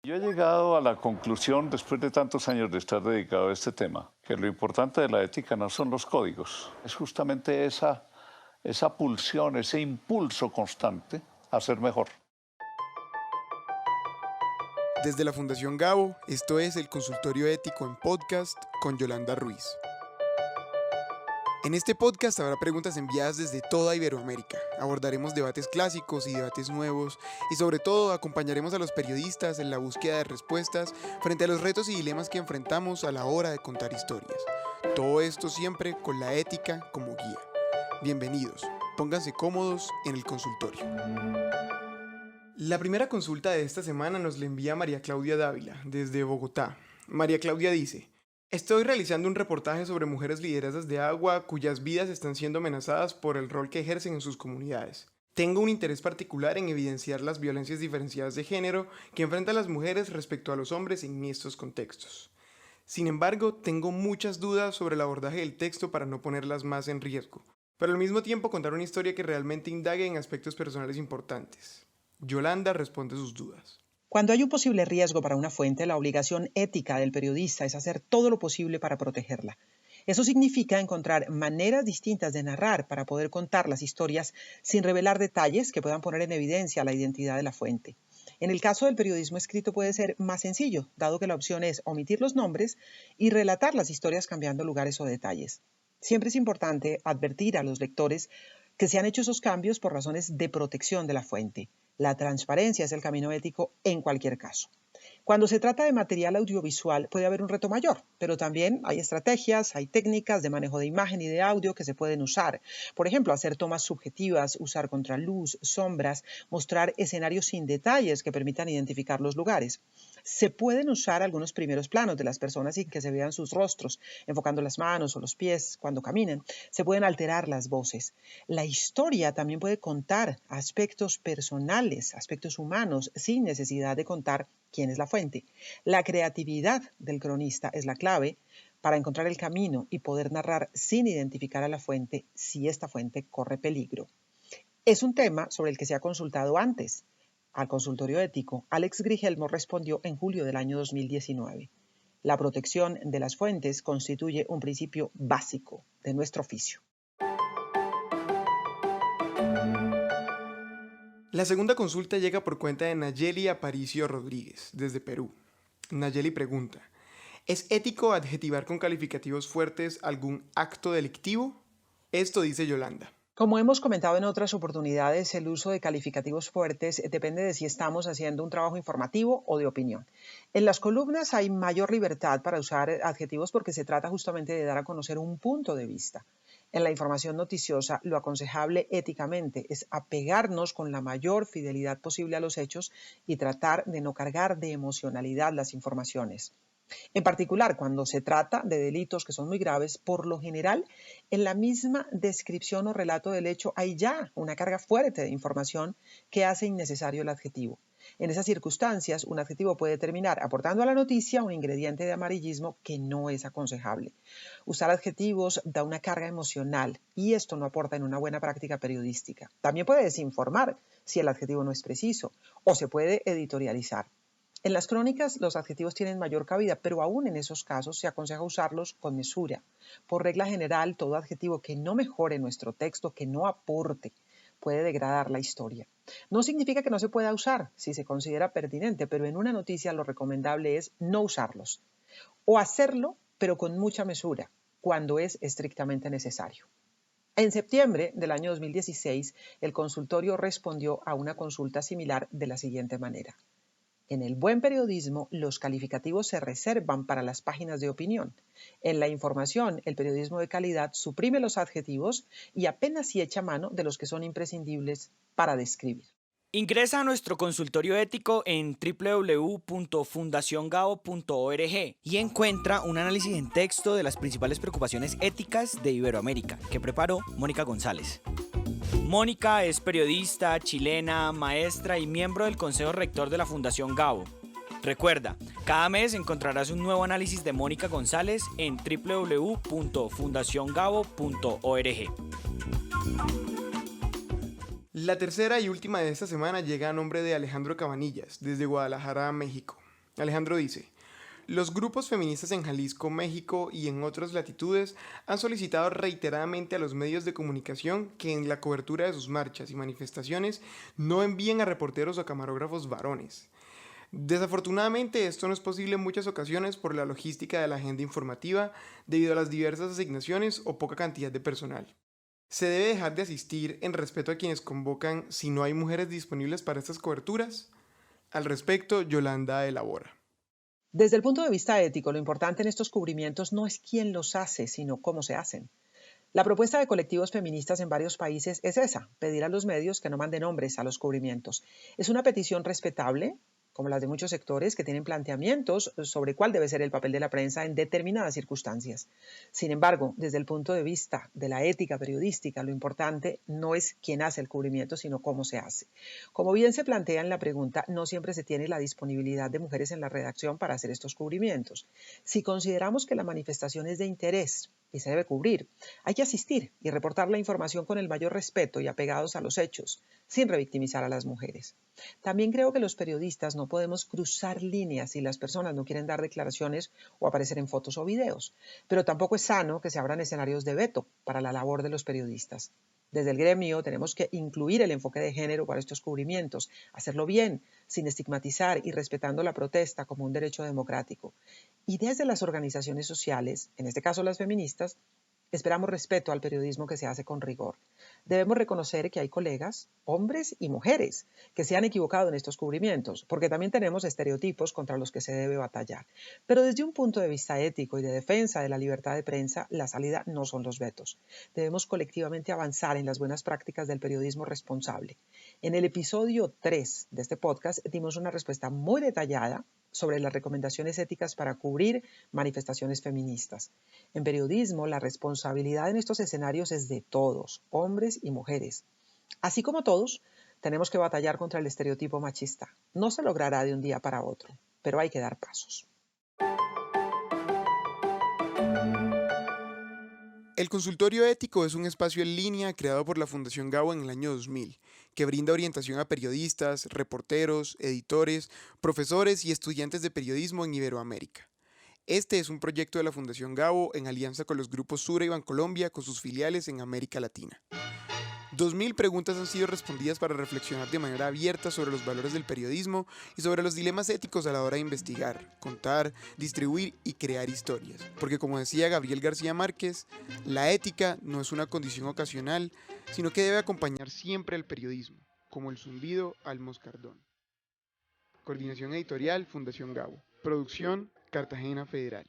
Yo he llegado a la conclusión, después de tantos años de estar dedicado a este tema, que lo importante de la ética no son los códigos, es justamente esa pulsión, ese impulso constante a ser mejor. Desde la Fundación Gabo, esto es el Consultorio Ético en Podcast con Yolanda Ruiz. En este podcast habrá preguntas enviadas desde toda Iberoamérica. Abordaremos debates clásicos y debates nuevos y sobre todo acompañaremos a los periodistas en la búsqueda de respuestas frente a los retos y dilemas que enfrentamos a la hora de contar historias. Todo esto siempre con la ética como guía. Bienvenidos, pónganse cómodos en el consultorio. La primera consulta de esta semana nos la envía María Claudia Dávila, desde Bogotá. María Claudia dice: estoy realizando un reportaje sobre mujeres lideresas de agua cuyas vidas están siendo amenazadas por el rol que ejercen en sus comunidades. Tengo un interés particular en evidenciar las violencias diferenciadas de género que enfrentan las mujeres respecto a los hombres en estos contextos. Sin embargo, tengo muchas dudas sobre el abordaje del texto para no ponerlas más en riesgo, pero al mismo tiempo contar una historia que realmente indague en aspectos personales importantes. Yolanda responde sus dudas. Cuando hay un posible riesgo para una fuente, la obligación ética del periodista es hacer todo lo posible para protegerla. Eso significa encontrar maneras distintas de narrar para poder contar las historias sin revelar detalles que puedan poner en evidencia la identidad de la fuente. En el caso del periodismo escrito puede ser más sencillo, dado que la opción es omitir los nombres y relatar las historias cambiando lugares o detalles. Siempre es importante advertir a los lectores que se han hecho esos cambios por razones de protección de la fuente. La transparencia es el camino ético en cualquier caso. Cuando se trata de material audiovisual puede haber un reto mayor, pero también hay estrategias, hay técnicas de manejo de imagen y de audio que se pueden usar. Por ejemplo, hacer tomas subjetivas, usar contraluz, sombras, mostrar escenarios sin detalles que permitan identificar los lugares. Se pueden usar algunos primeros planos de las personas sin que se vean sus rostros, enfocando las manos o los pies cuando caminen. Se pueden alterar las voces. La historia también puede contar aspectos personales, aspectos humanos, sin necesidad de contar quién es la fuente. La creatividad del cronista es la clave para encontrar el camino y poder narrar sin identificar a la fuente si esta fuente corre peligro. Es un tema sobre el que se ha consultado antes. Al consultorio ético, Alex Grigelmo respondió en julio del año 2019. La protección de las fuentes constituye un principio básico de nuestro oficio. La segunda consulta llega por cuenta de Nayeli Aparicio Rodríguez, desde Perú. Nayeli pregunta: ¿es ético adjetivar con calificativos fuertes algún acto delictivo? Esto dice Yolanda. Como hemos comentado en otras oportunidades, el uso de calificativos fuertes depende de si estamos haciendo un trabajo informativo o de opinión. En las columnas hay mayor libertad para usar adjetivos porque se trata justamente de dar a conocer un punto de vista. En la información noticiosa, lo aconsejable éticamente es apegarnos con la mayor fidelidad posible a los hechos y tratar de no cargar de emocionalidad las informaciones. En particular, cuando se trata de delitos que son muy graves, por lo general, en la misma descripción o relato del hecho hay ya una carga fuerte de información que hace innecesario el adjetivo. En esas circunstancias, un adjetivo puede terminar aportando a la noticia un ingrediente de amarillismo que no es aconsejable. Usar adjetivos da una carga emocional y esto no aporta en una buena práctica periodística. También puede desinformar si el adjetivo no es preciso o se puede editorializar. En las crónicas los adjetivos tienen mayor cabida, pero aún en esos casos se aconseja usarlos con mesura. Por regla general, todo adjetivo que no mejore nuestro texto, que no aporte, puede degradar la historia. No significa que no se pueda usar si se considera pertinente, pero en una noticia lo recomendable es no usarlos. O hacerlo, pero con mucha mesura, cuando es estrictamente necesario. En septiembre del año 2016, el consultorio respondió a una consulta similar de la siguiente manera. En el buen periodismo, los calificativos se reservan para las páginas de opinión. En la información, el periodismo de calidad suprime los adjetivos y apenas si echa mano de los que son imprescindibles para describir. Ingresa a nuestro consultorio ético en www.fundaciongao.org y encuentra un análisis en texto de las principales preocupaciones éticas de Iberoamérica que preparó Mónica González. Mónica es periodista, chilena, maestra y miembro del Consejo Rector de la Fundación Gabo. Recuerda, cada mes encontrarás un nuevo análisis de Mónica González en www.fundaciongabo.org. La tercera y última de esta semana llega a nombre de Alejandro Cabanillas, desde Guadalajara, México. Alejandro dice: los grupos feministas en Jalisco, México y en otras latitudes han solicitado reiteradamente a los medios de comunicación que en la cobertura de sus marchas y manifestaciones no envíen a reporteros o camarógrafos varones. Desafortunadamente esto no es posible en muchas ocasiones por la logística de la agenda informativa debido a las diversas asignaciones o poca cantidad de personal. ¿Se debe dejar de asistir en respeto a quienes convocan si no hay mujeres disponibles para estas coberturas? Al respecto, Yolanda elabora. Desde el punto de vista ético, lo importante en estos cubrimientos no es quién los hace, sino cómo se hacen. La propuesta de colectivos feministas en varios países es esa: pedir a los medios que no manden hombres a los cubrimientos. Es una petición respetable, como las de muchos sectores que tienen planteamientos sobre cuál debe ser el papel de la prensa en determinadas circunstancias. Sin embargo, desde el punto de vista de la ética periodística, lo importante no es quién hace el cubrimiento, sino cómo se hace. Como bien se plantea en la pregunta, no siempre se tiene la disponibilidad de mujeres en la redacción para hacer estos cubrimientos. Si consideramos que la manifestación es de interés y se debe cubrir, hay que asistir y reportar la información con el mayor respeto y apegados a los hechos, sin revictimizar a las mujeres. También creo que los periodistas no podemos cruzar líneas si las personas no quieren dar declaraciones o aparecer en fotos o videos, pero tampoco es sano que se abran escenarios de veto para la labor de los periodistas. Desde el gremio tenemos que incluir el enfoque de género para estos cubrimientos, hacerlo bien, sin estigmatizar y respetando la protesta como un derecho democrático. Y desde las organizaciones sociales, en este caso las feministas, esperamos respeto al periodismo que se hace con rigor. Debemos reconocer que hay colegas, hombres y mujeres, que se han equivocado en estos cubrimientos, porque también tenemos estereotipos contra los que se debe batallar. Pero desde un punto de vista ético y de defensa de la libertad de prensa, la salida no son los vetos. Debemos colectivamente avanzar en las buenas prácticas del periodismo responsable. En el episodio 3 de este podcast dimos una respuesta muy detallada sobre las recomendaciones éticas para cubrir manifestaciones feministas. En periodismo, la responsabilidad en estos escenarios es de todos, hombres y mujeres. Así como todos, tenemos que batallar contra el estereotipo machista. No se logrará de un día para otro, pero hay que dar pasos. El consultorio ético es un espacio en línea creado por la Fundación Gabo en el año 2000, que brinda orientación a periodistas, reporteros, editores, profesores y estudiantes de periodismo en Iberoamérica. Este es un proyecto de la Fundación Gabo en alianza con los grupos Sura y Bancolombia con sus filiales en América Latina. 2000 preguntas han sido respondidas para reflexionar de manera abierta sobre los valores del periodismo y sobre los dilemas éticos a la hora de investigar, contar, distribuir y crear historias. Porque como decía Gabriel García Márquez, la ética no es una condición ocasional, sino que debe acompañar siempre al periodismo, como el zumbido al moscardón. Coordinación editorial, Fundación Gabo. Producción, Cartagena Federal.